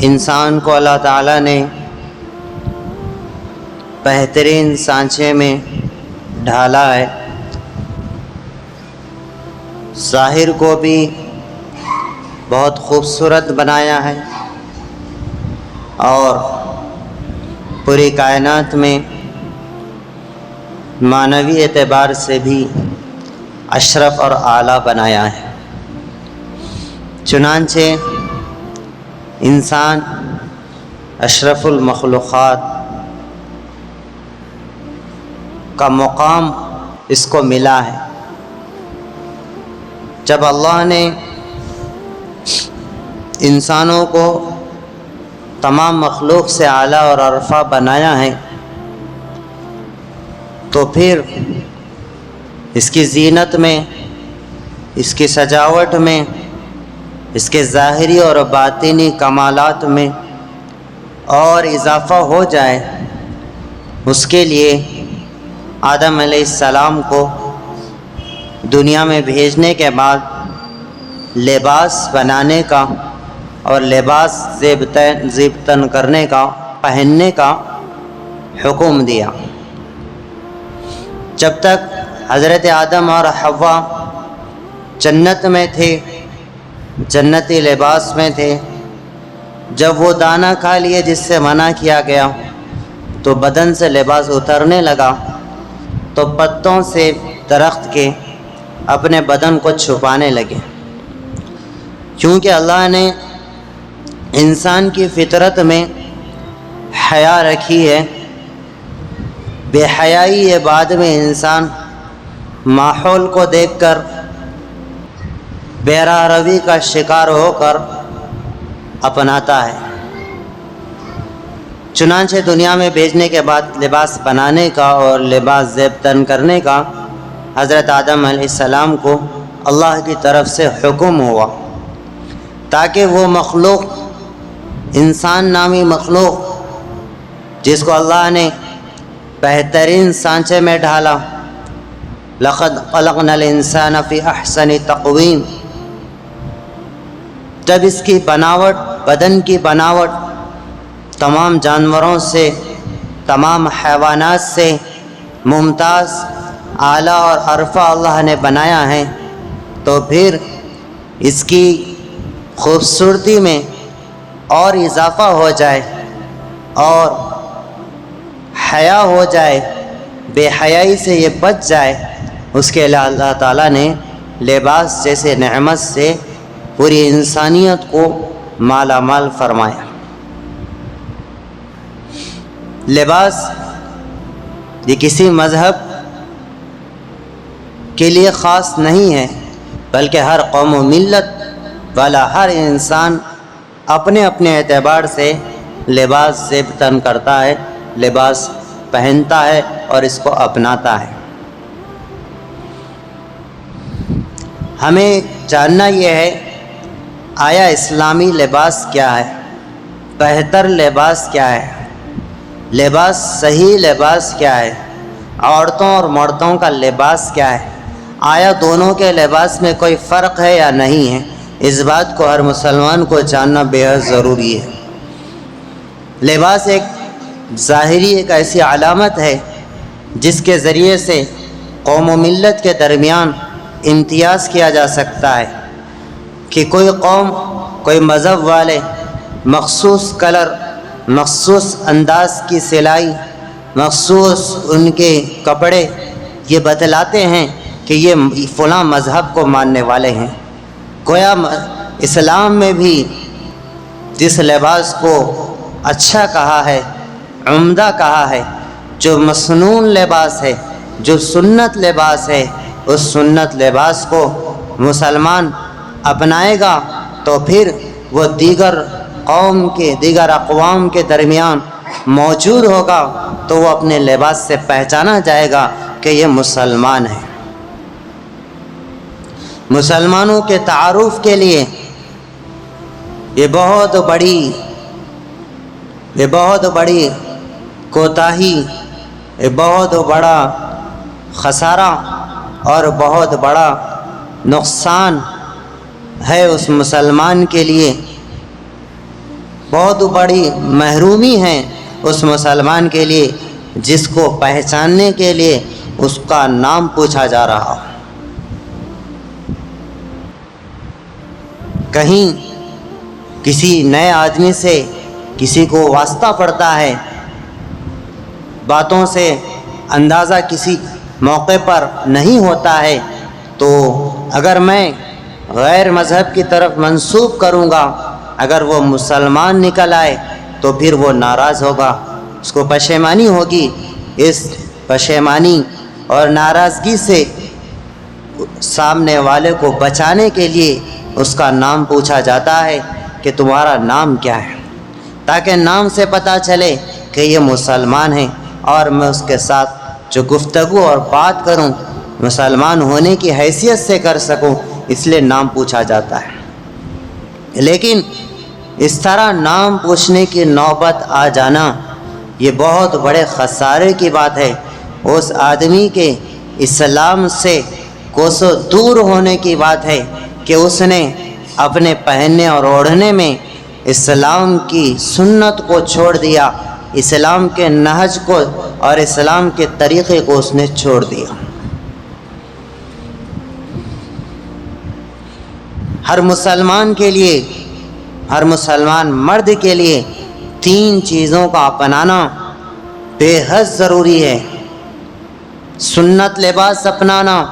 انسان کو اللہ تعالیٰ نے بہترین سانچے میں ڈھالا ہے، ظاہر کو بھی بہت خوبصورت بنایا ہے اور پوری کائنات میں معنوی اعتبار سے بھی اشرف اور اعلیٰ بنایا ہے۔ چنانچہ انسان اشرف المخلوقات کا مقام اس کو ملا ہے۔ جب اللہ نے انسانوں کو تمام مخلوق سے اعلیٰ اور ارفع بنایا ہے تو پھر اس کی زینت میں، اس کی سجاوٹ میں، اس کے ظاہری اور باطنی کمالات میں اور اضافہ ہو جائے، اس کے لیے آدم علیہ السلام کو دنیا میں بھیجنے کے بعد لباس بنانے کا اور لباس زیبتن کرنے کا، پہننے کا حکم دیا۔ جب تک حضرت آدم اور حوا جنت میں تھے، جنتی لباس میں تھے، جب وہ دانہ کھا لیے جس سے منع کیا گیا تو بدن سے لباس اترنے لگا، تو پتوں سے درخت کے اپنے بدن کو چھپانے لگے، کیونکہ اللہ نے انسان کی فطرت میں حیا رکھی ہے۔ بے حیائی یہ بعد میں انسان ماحول کو دیکھ کر بے راہ روی کا شکار ہو کر اپناتا ہے۔ چنانچہ دنیا میں بھیجنے کے بعد لباس بنانے کا اور لباس زیب تن کرنے کا حضرت آدم علیہ السلام کو اللہ کی طرف سے حکم ہوا، تاکہ وہ مخلوق، انسان نامی مخلوق جس کو اللہ نے بہترین سانچے میں ڈھالا، لقد خلقنا الانسان فی احسن تقویم، جب اس کی بناوٹ، بدن کی بناوٹ تمام جانوروں سے، تمام حیوانات سے ممتاز، اعلیٰ اور ارفع اللہ نے بنایا ہے، تو پھر اس کی خوبصورتی میں اور اضافہ ہو جائے اور حیا ہو جائے، بے حیائی سے یہ بچ جائے، اس کے لیے اللہ تعالیٰ نے لباس جیسے نعمت سے پوری انسانیت کو مالا مال فرمایا۔ لباس یہ کسی مذہب کے لیے خاص نہیں ہے، بلکہ ہر قوم و ملت والا ہر انسان اپنے اپنے اعتبار سے لباس زیب تن کرتا ہے، لباس پہنتا ہے اور اس کو اپناتا ہے۔ ہمیں جاننا یہ ہے، آیا اسلامی لباس کیا ہے؟ بہتر لباس کیا ہے؟ لباس، صحیح لباس کیا ہے؟ عورتوں اور مردوں کا لباس کیا ہے؟ آیا دونوں کے لباس میں کوئی فرق ہے یا نہیں ہے؟ اس بات کو ہر مسلمان کو جاننا بے حد ضروری ہے۔ لباس ایک ظاہری ایک ایسی علامت ہے جس کے ذریعے سے قوم و ملت کے درمیان امتیاز کیا جا سکتا ہے کہ کوئی قوم، کوئی مذہب والے مخصوص کلر، مخصوص انداز کی سلائی، مخصوص ان کے کپڑے یہ بتلاتے ہیں کہ یہ فلاں مذہب کو ماننے والے ہیں۔ گویا اسلام میں بھی جس لباس کو اچھا کہا ہے، عمدہ کہا ہے، جو مسنون لباس ہے، جو سنت لباس ہے، اس سنت لباس کو مسلمان اپنائے گا تو پھر وہ دیگر قوم کے، دیگر اقوام کے درمیان موجود ہوگا تو وہ اپنے لباس سے پہچانا جائے گا کہ یہ مسلمان ہے۔ مسلمانوں کے تعارف کے لیے یہ بہت بڑی کوتاہی، یہ بہت بڑا خسارہ اور بہت بڑا نقصان ہے اس مسلمان کے لیے، بہت بڑی محرومی ہے اس مسلمان کے لیے جس کو پہچاننے کے لیے اس کا نام پوچھا جا رہا ہو۔ کہیں کسی نئے آدمی سے کسی کو واسطہ پڑتا ہے، باتوں سے اندازہ کسی موقع پر نہیں ہوتا ہے، تو اگر میں غیر مذہب کی طرف منسوب کروں گا، اگر وہ مسلمان نکل آئے تو پھر وہ ناراض ہوگا، اس کو پشیمانی ہوگی۔ اس پشیمانی اور ناراضگی سے سامنے والے کو بچانے کے لیے اس کا نام پوچھا جاتا ہے کہ تمہارا نام کیا ہے، تاکہ نام سے پتہ چلے کہ یہ مسلمان ہے اور میں اس کے ساتھ جو گفتگو اور بات کروں مسلمان ہونے کی حیثیت سے کر سکوں، اس لیے نام پوچھا جاتا ہے۔ لیکن اس طرح نام پوچھنے کی نوبت آ جانا یہ بہت بڑے خسارے کی بات ہے، اس آدمی کے اسلام سے کوسوں دور ہونے کی بات ہے کہ اس نے اپنے پہننے اور اوڑھنے میں اسلام کی سنت کو چھوڑ دیا، اسلام کے نہج کو اور اسلام کے طریقے کو اس نے چھوڑ دیا۔ ہر مسلمان کے لیے، ہر مسلمان مرد کے لیے 3 چیزوں کا اپنانا بے حد ضروری ہے۔ سنت لباس اپنانا،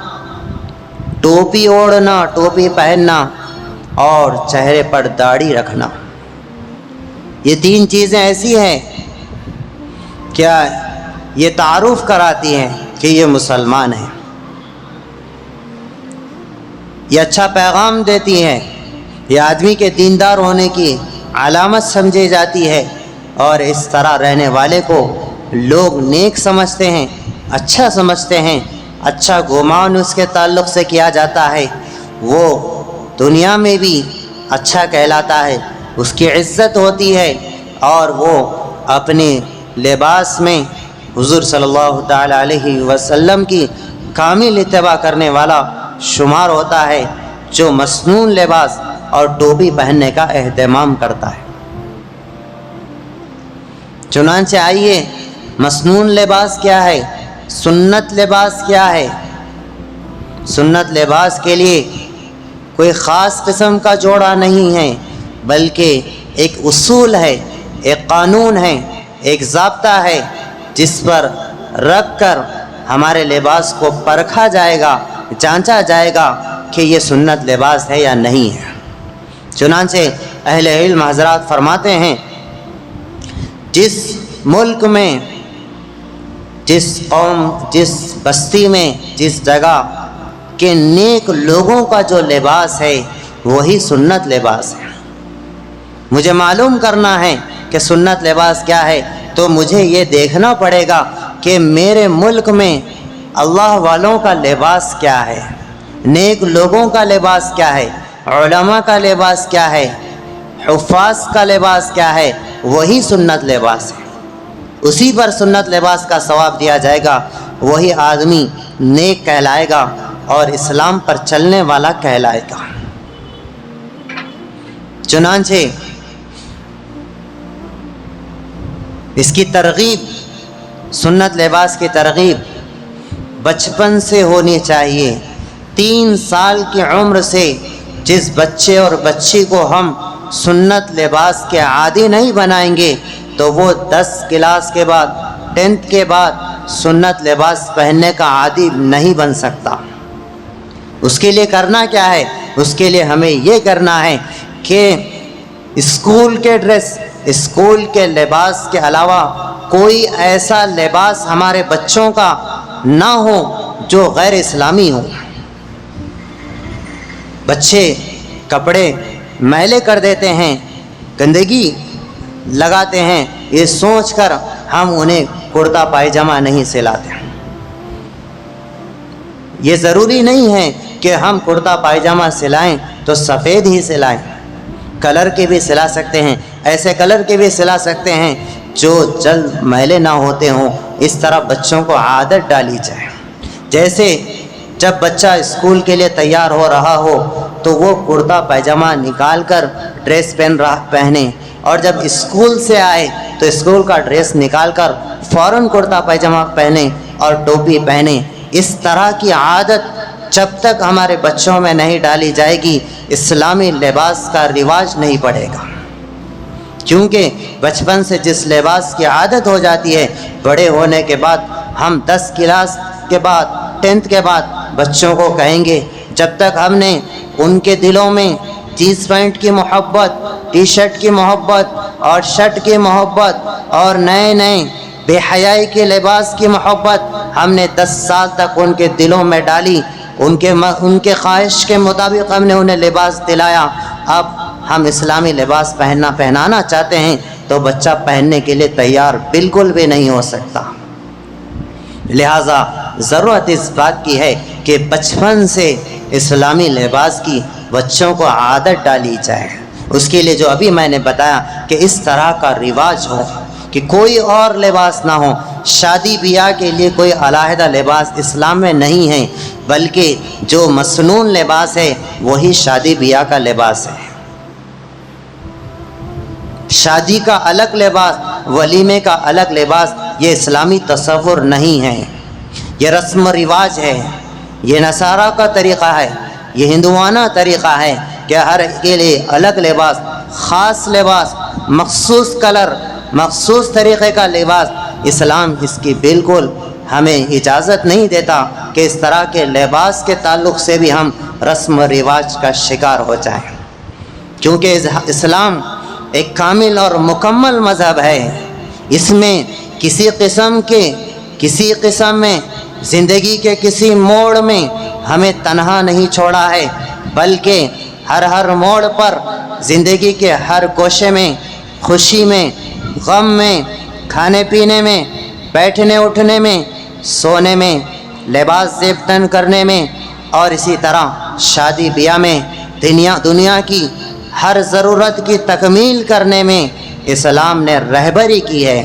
ٹوپی اوڑھنا، ٹوپی پہننا اور چہرے پر داڑھی رکھنا۔ یہ 3 چیزیں ایسی ہیں کیا یہ تعارف کراتی ہیں کہ یہ مسلمان ہیں، یہ اچھا پیغام دیتی ہے، یہ آدمی کے دیندار ہونے کی علامت سمجھی جاتی ہے، اور اس طرح رہنے والے کو لوگ نیک سمجھتے ہیں، اچھا سمجھتے ہیں، اچھا گمان اس کے تعلق سے کیا جاتا ہے، وہ دنیا میں بھی اچھا کہلاتا ہے، اس کی عزت ہوتی ہے، اور وہ اپنے لباس میں حضور صلی اللہ تعالی علیہ وسلم کی کامل اتباع کرنے والا شمار ہوتا ہے، جو مسنون لباس اور ٹوپی پہننے کا اہتمام کرتا ہے۔ چنانچہ آئیے، مسنون لباس کیا ہے، سنت لباس کیا ہے؟ سنت لباس کے لیے کوئی خاص قسم کا جوڑا نہیں ہے، بلکہ ایک اصول ہے، ایک قانون ہے، ایک ضابطہ ہے، جس پر رکھ کر ہمارے لباس کو پرکھا جائے گا، جانچا جائے گا کہ یہ سنت لباس ہے یا نہیں ہے۔ چنانچہ اہل علم حضرات فرماتے ہیں، جس ملک میں، جس قوم، جس بستی میں، جس جگہ کے نیک لوگوں کا جو لباس ہے وہی سنت لباس ہے۔ مجھے معلوم کرنا ہے کہ سنت لباس کیا ہے، تو مجھے یہ دیکھنا پڑے گا کہ میرے ملک میں اللہ والوں کا لباس کیا ہے، نیک لوگوں کا لباس کیا ہے، علماء کا لباس کیا ہے، حفاظ کا لباس کیا ہے، وہی سنت لباس ہے۔ اسی پر سنت لباس کا ثواب دیا جائے گا، وہی آدمی نیک کہلائے گا اور اسلام پر چلنے والا کہلائے گا۔ چنانچہ اس کی ترغیب، سنت لباس کی ترغیب بچپن سے ہونی چاہیے۔ 3 سال کی عمر سے جس بچے اور بچی کو ہم سنت لباس کے عادی نہیں بنائیں گے تو وہ 10 کلاس کے بعد، 10th کے بعد سنت لباس پہننے کا عادی نہیں بن سکتا۔ اس کے لیے کرنا کیا ہے؟ اس کے لیے ہمیں یہ کرنا ہے کہ اسکول کے ڈریس، اسکول کے لباس کے علاوہ کوئی ایسا لباس ہمارے بچوں کا نہ ہو جو غیر اسلامی ہو۔ بچے کپڑے میلے کر دیتے ہیں، گندگی لگاتے ہیں، یہ سوچ کر ہم انہیں کرتا پائجامہ نہیں سلاتے۔ یہ ضروری نہیں ہے کہ ہم کرتا پائجامہ سلائیں تو سفید ہی سلائیں، کلر کے بھی سلا سکتے ہیں، ایسے کلر کے بھی سلا سکتے ہیں جو جلد میلے نہ ہوتے ہوں۔ اس طرح بچوں کو عادت ڈالی جائے، جیسے جب بچہ اسکول کے لیے تیار ہو رہا ہو تو وہ کرتا پائجامہ نکال کر ڈریس پہنے، اور جب اسکول سے آئے تو اسکول کا ڈریس نکال کر فوراً کرتا پائجامہ پہنیں اور ٹوپی پہنیں۔ اس طرح کی عادت جب تک ہمارے بچوں میں نہیں ڈالی جائے گی، اسلامی لباس کا رواج نہیں پڑے گا۔ کیونکہ بچپن سے جس لباس کی عادت ہو جاتی ہے، بڑے ہونے کے بعد ہم 10 کلاس کے بعد 10th کے بعد بچوں کو کہیں گے، جب تک ہم نے ان کے دلوں میں جینس پینٹ کی محبت، ٹی شرٹ کی محبت اور شرٹ کی محبت اور نئے نئے بے حیائی کے لباس کی محبت ہم نے 10 سال تک ان کے دلوں میں ڈالی، ان کے خواہش کے مطابق ہم نے انہیں لباس دلایا، اب ہم اسلامی لباس پہنانا چاہتے ہیں تو بچہ پہننے کے لیے تیار بالکل بھی نہیں ہو سکتا۔ لہٰذا ضرورت اس بات کی ہے کہ بچپن سے اسلامی لباس کی بچوں کو عادت ڈالی جائے۔ اس کے لیے جو ابھی میں نے بتایا کہ اس طرح کا رواج ہو کہ کوئی اور لباس نہ ہو، شادی بیاہ کے لیے کوئی علیحدہ لباس اسلام میں نہیں ہے، بلکہ جو مسنون لباس ہے وہی شادی بیاہ کا لباس ہے۔ شادی کا الگ لباس، ولیمے کا الگ لباس، یہ اسلامی تصور نہیں ہے، یہ رسم و رواج ہے، یہ نصارہ کا طریقہ ہے، یہ ہندوانہ طریقہ ہے کہ ہر ایک کے لیے الگ لباس، خاص لباس، مخصوص کلر، مخصوص طریقے کا لباس۔ اسلام اس کی بالکل ہمیں اجازت نہیں دیتا کہ اس طرح کے لباس کے تعلق سے بھی ہم رسم و رواج کا شکار ہو جائیں، کیونکہ اسلام ایک کامل اور مکمل مذہب ہے۔ اس میں کسی قسم میں زندگی کے کسی موڑ میں ہمیں تنہا نہیں چھوڑا ہے، بلکہ ہر موڑ پر زندگی کے ہر گوشے میں، خوشی میں، غم میں، کھانے پینے میں، بیٹھنے اٹھنے میں، سونے میں، لباس زیب تن کرنے میں، اور اسی طرح شادی بیاہ میں دنیا کی ہر ضرورت کی تکمیل کرنے میں اسلام نے رہبری کی ہے۔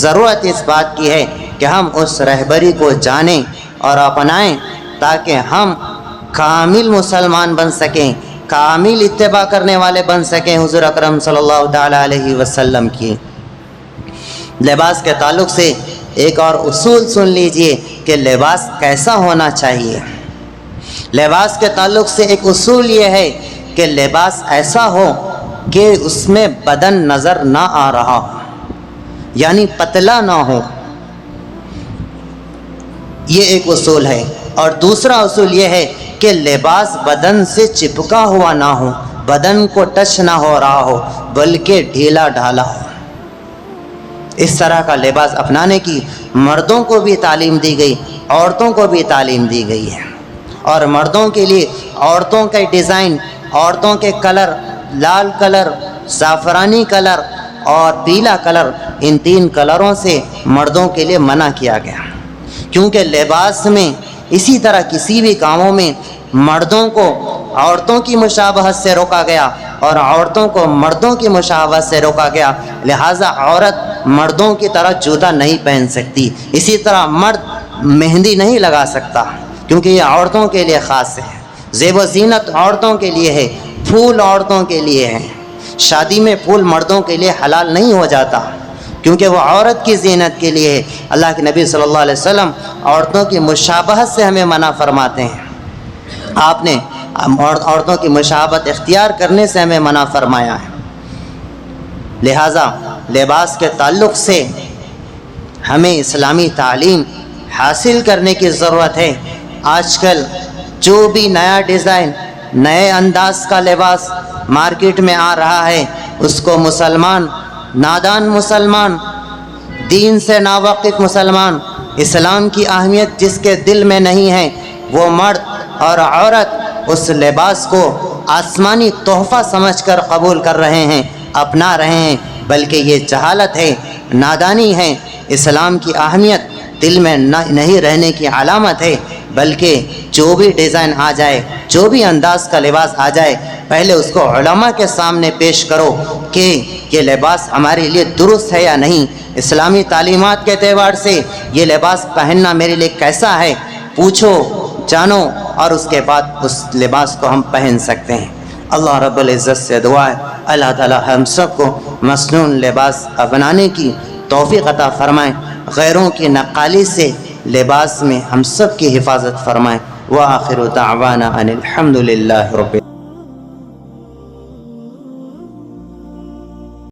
ضرورت اس بات کی ہے کہ ہم اس رہبری کو جانیں اور اپنائیں تاکہ ہم کامل مسلمان بن سکیں، کامل اتباع کرنے والے بن سکیں حضور اکرم صلی اللہ تعالی علیہ وسلم کی۔ لباس کے تعلق سے ایک اور اصول سن لیجئے کہ لباس کیسا ہونا چاہیے۔ لباس کے تعلق سے ایک اصول یہ ہے کہ لباس ایسا ہو کہ اس میں بدن نظر نہ آ رہا ہو، یعنی پتلا نہ ہو، یہ ایک اصول ہے۔ اور دوسرا اصول یہ ہے کہ لباس بدن سے چپکا ہوا نہ ہو، بدن کو ٹچ نہ ہو رہا ہو، بلکہ ڈھیلا ڈھالا ہو۔ اس طرح کا لباس اپنانے کی مردوں کو بھی تعلیم دی گئی، عورتوں کو بھی تعلیم دی گئی ہے۔ اور مردوں کے لیے عورتوں کے ڈیزائن، عورتوں کے کلر، لال کلر، زعفرانی کلر اور پیلا کلر، ان 3 کلروں سے مردوں کے لیے منع کیا گیا، کیونکہ لباس میں اسی طرح کسی بھی کاموں میں مردوں کو عورتوں کی مشابہت سے روکا گیا اور عورتوں کو مردوں کی مشابہت سے روکا گیا۔ لہٰذا عورت مردوں کی طرح جوتا نہیں پہن سکتی، اسی طرح مرد مہندی نہیں لگا سکتا، کیونکہ یہ عورتوں کے لیے خاص ہے۔ زیب و زینت عورتوں کے لیے ہے، پھول عورتوں کے لیے ہے۔ شادی میں پھول مردوں کے لیے حلال نہیں ہو جاتا، کیونکہ وہ عورت کی زینت کے لیے ہے۔ اللہ کے نبی صلی اللہ علیہ وسلم عورتوں کی مشابہت سے ہمیں منع فرماتے ہیں، آپ نے عورتوں کی مشابہت اختیار کرنے سے ہمیں منع فرمایا ہے۔ لہٰذا لباس کے تعلق سے ہمیں اسلامی تعلیم حاصل کرنے کی ضرورت ہے۔ آج کل جو بھی نیا ڈیزائن، نئے انداز کا لباس مارکیٹ میں آ رہا ہے، اس کو مسلمان، نادان مسلمان، دین سے ناواقف مسلمان، اسلام کی اہمیت جس کے دل میں نہیں ہے، وہ مرد اور عورت اس لباس کو آسمانی تحفہ سمجھ کر قبول کر رہے ہیں، اپنا رہے ہیں، بلکہ یہ جہالت ہے، نادانی ہے۔ اسلام کی اہمیت دل میں نہیں رہنے کی علامت ہے، بلکہ جو بھی ڈیزائن آ جائے، جو بھی انداز کا لباس آ جائے، پہلے اس کو علماء کے سامنے پیش کرو کہ یہ لباس ہمارے لیے درست ہے یا نہیں، اسلامی تعلیمات کے اعتبار سے یہ لباس پہننا میرے لیے کیسا ہے، پوچھو، جانو، اور اس کے بعد اس لباس کو ہم پہن سکتے ہیں۔ اللہ رب العزت سے دعا ہے اللہ تعالی ہم سب کو مصنون لباس اپنانے کی توفیق عطا فرمائیں، غیروں کی نقالی سے لباس میں ہم سب کی حفاظت فرمائیں۔ وآخر دعوانا ان الحمد للہ رب